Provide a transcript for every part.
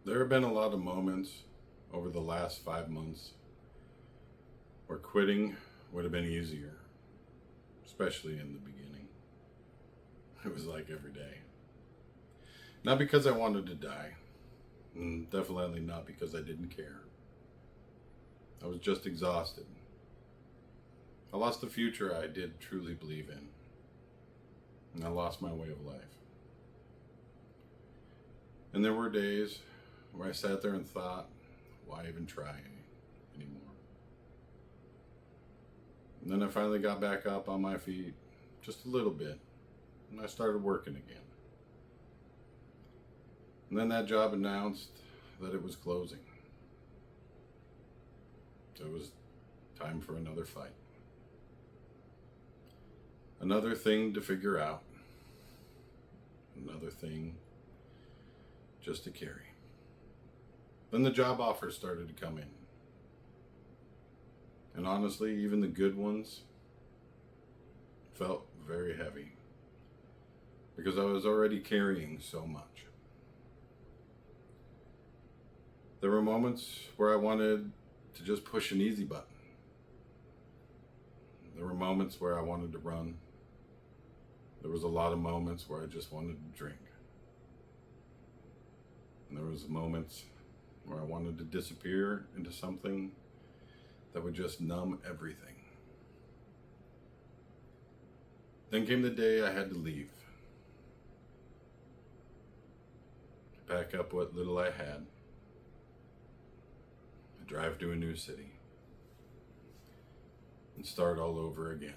There have been a lot of moments over the last 5 months where quitting would have been easier, especially in the beginning. It was like every day. Not because I wanted to die, and definitely not because I didn't care. I was just exhausted. I lost the future I did truly believe in, and I lost my way of life. And there were days where I sat there and thought, why even try anymore? And then I finally got back up on my feet just a little bit, and I started working again. And then that job announced that it was closing. So it was time for another fight. Another thing to figure out. Another thing just to carry. Then the job offers started to come in. And honestly, even the good ones felt very heavy because I was already carrying so much. There were moments where I wanted to just push an easy button. There were moments where I wanted to run. There was a lot of moments where I just wanted to drink. And there was moments where I wanted to disappear into something that would just numb everything. Then came the day I had to leave. Pack up what little I had. Drive to a new city. And start all over again.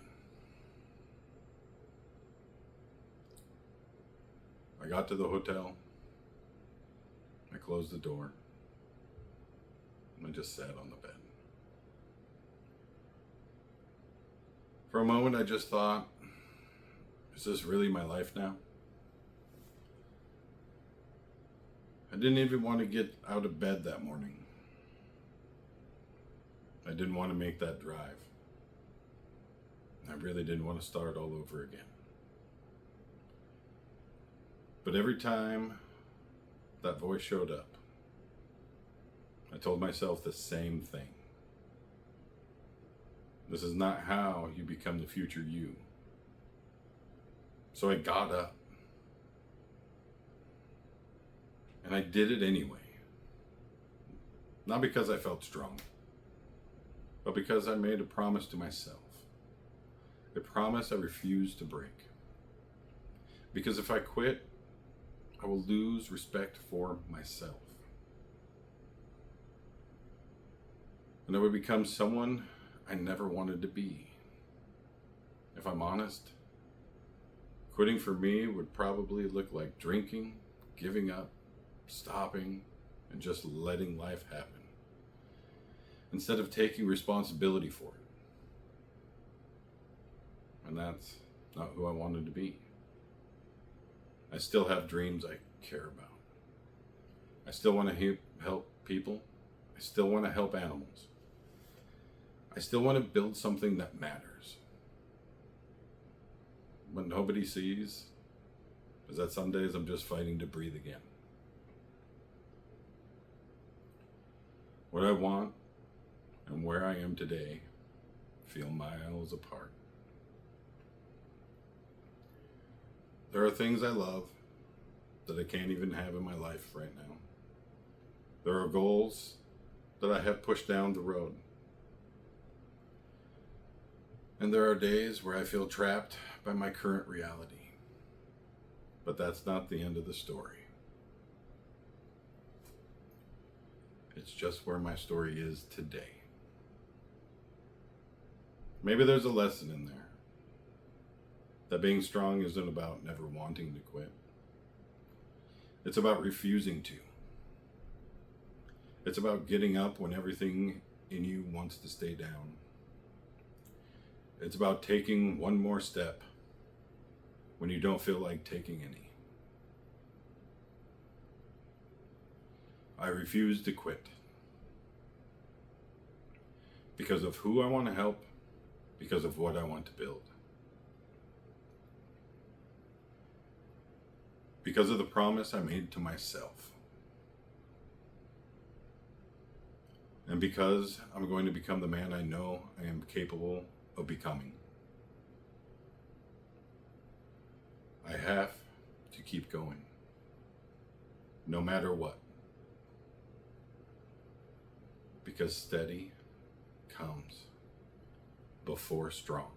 I got to the hotel. I closed the door. And I just sat on the bed. For a moment, I just thought, is this really my life now? I didn't even want to get out of bed that morning. I didn't want to make that drive. I really didn't want to start all over again. But every time that voice showed up, I told myself the same thing. This is not how you become the future you. So I got up. And I did it anyway. Not because I felt strong, but because I made a promise to myself. A promise I refuse to break. Because if I quit, I will lose respect for myself. And I would become someone I never wanted to be. If I'm honest, quitting for me would probably look like drinking, giving up, stopping, and just letting life happen, instead of taking responsibility for it. And that's not who I wanted to be. I still have dreams I care about. I still want to help people. I still want to help animals. I still want to build something that matters. What nobody sees is that some days I'm just fighting to breathe again. What I want and where I am today feel miles apart. There are things I love that I can't even have in my life right now. There are goals that I have pushed down the road. And there are days where I feel trapped by my current reality. But that's not the end of the story. It's just where my story is today. Maybe there's a lesson in there. That being strong isn't about never wanting to quit. It's about refusing to. It's about getting up when everything in you wants to stay down. It's about taking one more step when you don't feel like taking any. I refuse to quit. Because of who I want to help, because of what I want to build. Because of the promise I made to myself. And because I'm going to become the man I know I am capable of becoming, I have to keep going, no matter what, because steady comes before strong.